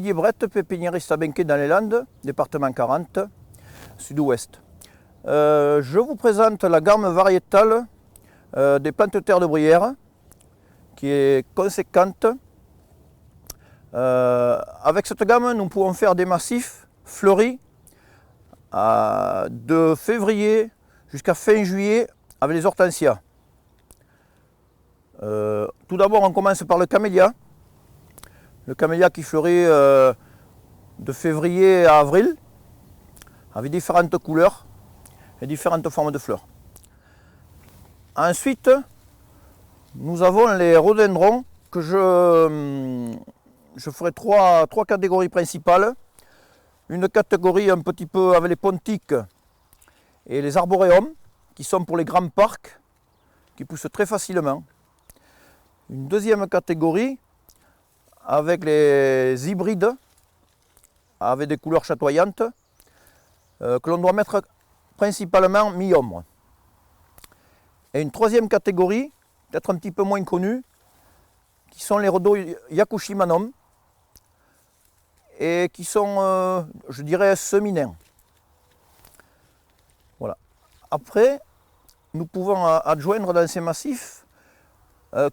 Didier Brett, pépiniériste à Benquet dans les Landes, département 40, sud-ouest. Je vous présente la gamme variétale des plantes de terre de bruyère, qui est conséquente. Avec cette gamme, nous pouvons faire des massifs fleuris de février jusqu'à fin juillet avec les hortensias. Tout d'abord, on commence par le camélia. Le camélia qui fleurit de février à avril, avec différentes couleurs et différentes formes de fleurs. Ensuite, nous avons les rhododendrons que je ferai trois catégories principales. Une catégorie un petit peu avec les pontiques et les arboréums, qui sont pour les grands parcs, qui poussent très facilement. Une deuxième catégorie avec les hybrides, avec des couleurs chatoyantes, que l'on doit mettre principalement mi-ombre. Et une troisième catégorie, peut-être un petit peu moins connue, qui sont les rhodos Yakushimanum, et qui sont, je dirais, semi-nains. Voilà. Après, nous pouvons adjoindre dans ces massifs,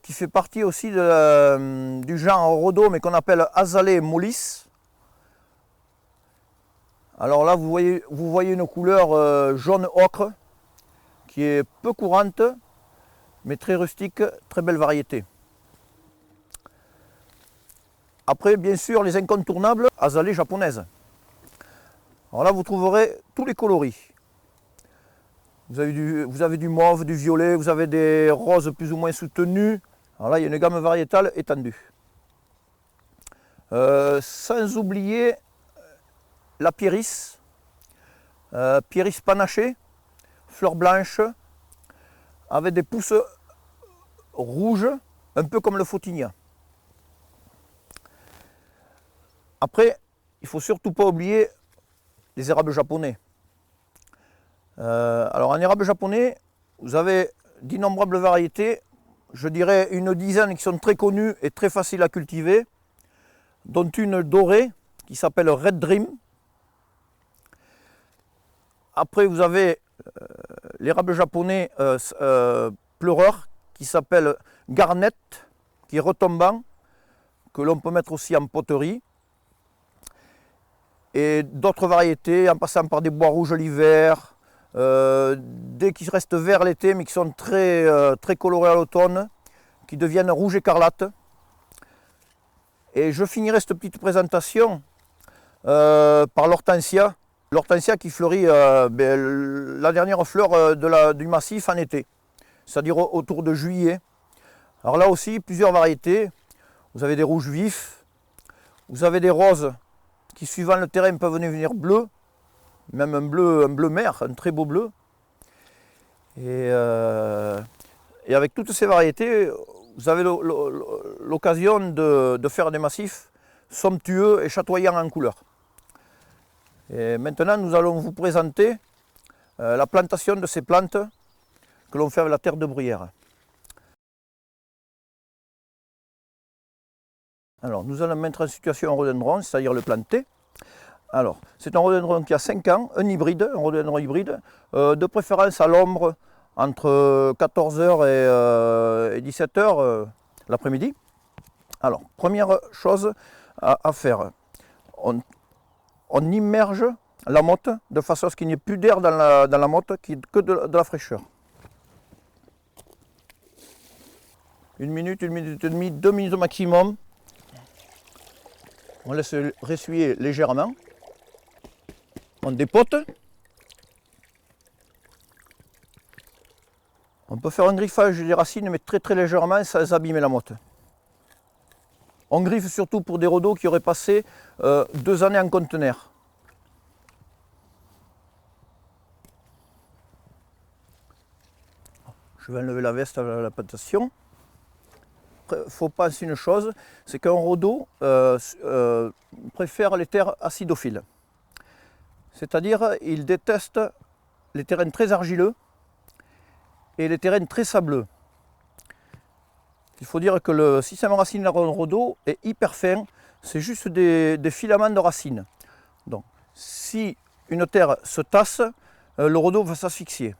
qui fait partie aussi du genre rhodo, mais qu'on appelle Azalea mollis. Alors là, vous voyez une couleur jaune ocre, qui est peu courante, mais très rustique, très belle variété. Après, bien sûr, les incontournables, Azalea japonaise. Alors là, vous trouverez tous les coloris. Vous avez du mauve, du violet, vous avez des roses plus ou moins soutenues. Alors là, il y a une gamme variétale étendue. Sans oublier la Pieris, Pieris panachée, fleurs blanches, avec des pousses rouges, un peu comme le Photinia. Après, il ne faut surtout pas oublier les érables japonais. Alors en érable japonais, vous avez d'innombrables variétés, je dirais une dizaine qui sont très connues et très faciles à cultiver, dont une dorée qui s'appelle Red Dream. Après vous avez l'érable japonais pleureur qui s'appelle Garnet, qui est retombant, que l'on peut mettre aussi en poterie. Et d'autres variétés, en passant par des bois rouges l'hiver, des qui restent verts l'été mais qui sont très colorés à l'automne, qui deviennent rouge écarlate. Et je finirai cette petite présentation par l'hortensia. L'hortensia qui fleurit la dernière fleur du massif en été, c'est-à-dire autour de juillet. Alors là aussi, plusieurs variétés. Vous avez des rouges vifs, vous avez des roses qui, suivant le terrain, peuvent venir bleus, même un bleu mer, un très beau bleu. Et avec toutes ces variétés, vous avez l'occasion de faire des massifs somptueux et chatoyants en couleur. Et maintenant, nous allons vous présenter la plantation de ces plantes que l'on fait avec la terre de bruyère. Alors, nous allons mettre en situation un rhododendron, c'est-à-dire le planter. Alors, c'est un rhododendron qui a 5 ans, un rhododendron hybride, de préférence à l'ombre entre 14h et 17h l'après-midi. Alors, première chose à faire, on immerge la motte de façon à ce qu'il n'y ait plus d'air dans la motte, que de la fraîcheur. 1 minute et demie, 2 minutes au maximum. On laisse ressuyer légèrement. On dépote. On peut faire un griffage des racines, mais très légèrement, sans abîmer la motte. On griffe surtout pour des rhodos qui auraient passé 2 années en conteneur. Je vais enlever la veste à la plantation. Il faut penser une chose, c'est qu'un rhodo préfère les terres acidophiles. C'est-à-dire, il déteste les terrains très argileux et les terrains très sableux. Il faut dire que le système racinaire d'un rhodo est hyper fin, c'est juste des filaments de racines. Donc, si une terre se tasse, le rhodo va s'asphyxier.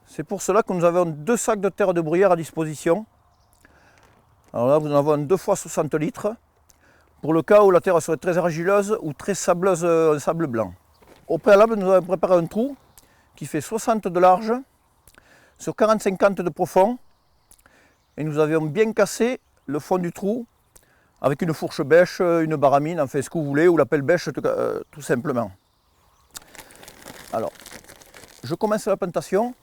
C'est pour cela que nous avons 2 sacs de terre de bruyère à disposition. Alors là, nous en avons 2 fois 60 litres, pour le cas où la terre serait très argileuse ou très sableuse, un sable blanc. Au préalable, nous avons préparé un trou qui fait 60 de large sur 40-50 de profond. Et nous avions bien cassé le fond du trou avec une fourche bêche, une baramine, enfin ce que vous voulez, ou la pelle bêche tout simplement. Alors, je commence la plantation.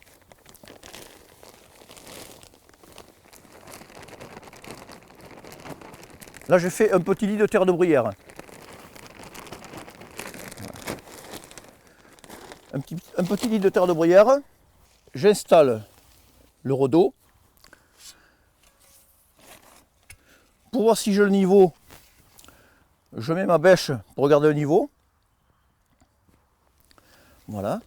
Là, j'ai fait un petit lit de terre de bruyère. Un petit lit de terre de bruyère. J'installe le rhodo. Pour voir si j'ai le niveau, je mets ma bêche pour regarder le niveau. Voilà.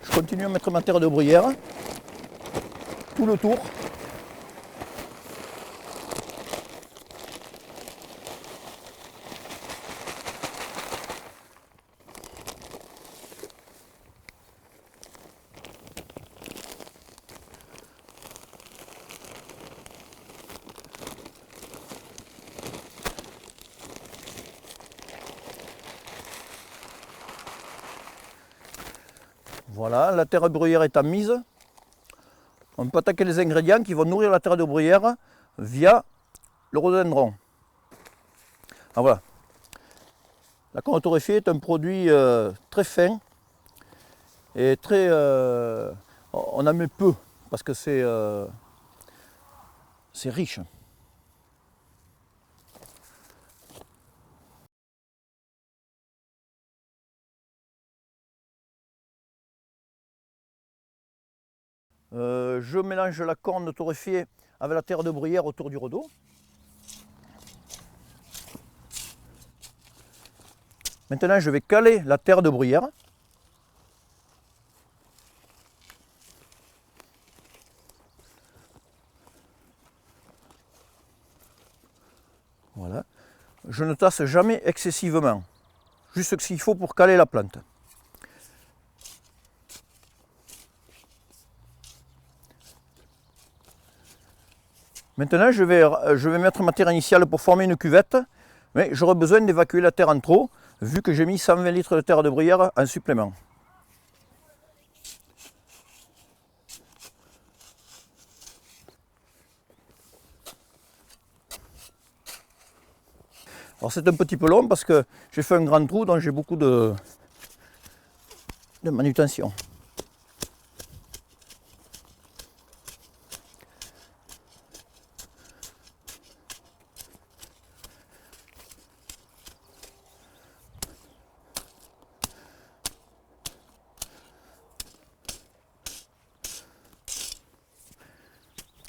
Je continue à mettre ma terre de bruyère tout le tour. Voilà, la terre de bruyère est mise. On peut attaquer les ingrédients qui vont nourrir la terre de bruyère via le rhododendron. Ah, voilà. La colle torréfiée est un produit très fin et très... on en met peu parce que c'est riche. Je mélange la corne torréfiée avec la terre de bruyère autour du rhodo. Maintenant, je vais caler la terre de bruyère. Voilà. Je ne tasse jamais excessivement, juste ce qu'il faut pour caler la plante. Maintenant, je vais mettre ma terre initiale pour former une cuvette, mais j'aurai besoin d'évacuer la terre en trop, vu que j'ai mis 120 litres de terre de bruyère en supplément. Alors c'est un petit peu long parce que j'ai fait un grand trou, donc j'ai beaucoup de manutention.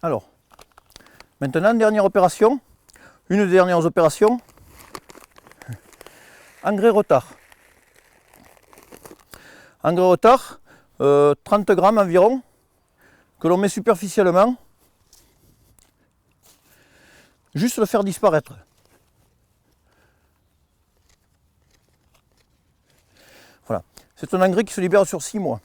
Alors, maintenant, dernière opération, une des dernières opérations, engrais retard. Engrais retard, 30 grammes environ, que l'on met superficiellement, juste le faire disparaître. Voilà, c'est un engrais qui se libère sur 6 mois.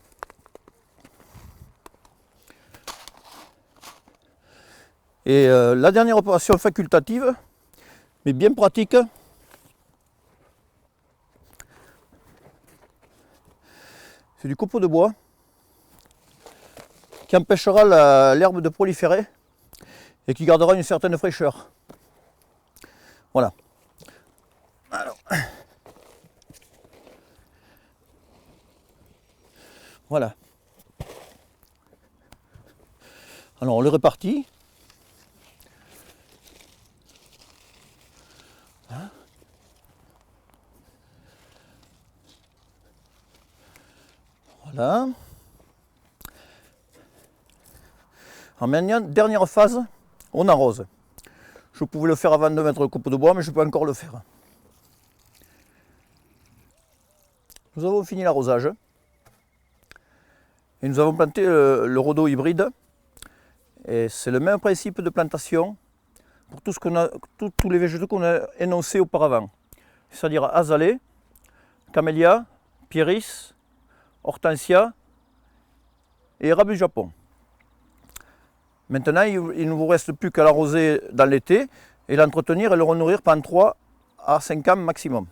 Et la dernière opération facultative, mais bien pratique, c'est du copeau de bois qui empêchera l'herbe de proliférer et qui gardera une certaine fraîcheur. Voilà. Alors, voilà. Alors on le répartit. Voilà. En dernière phase, on arrose. Je pouvais le faire avant de mettre le copeau de bois, mais je peux encore le faire. Nous avons fini l'arrosage. Et nous avons planté le rhodo hybride. Et c'est le même principe de plantation pour tous les végétaux qu'on a énoncés auparavant. C'est-à-dire azalée, camélia, pieris, hortensia et érable du Japon. Maintenant, il ne vous reste plus qu'à l'arroser dans l'été et l'entretenir et le renourrir pendant 3 à 5 ans maximum.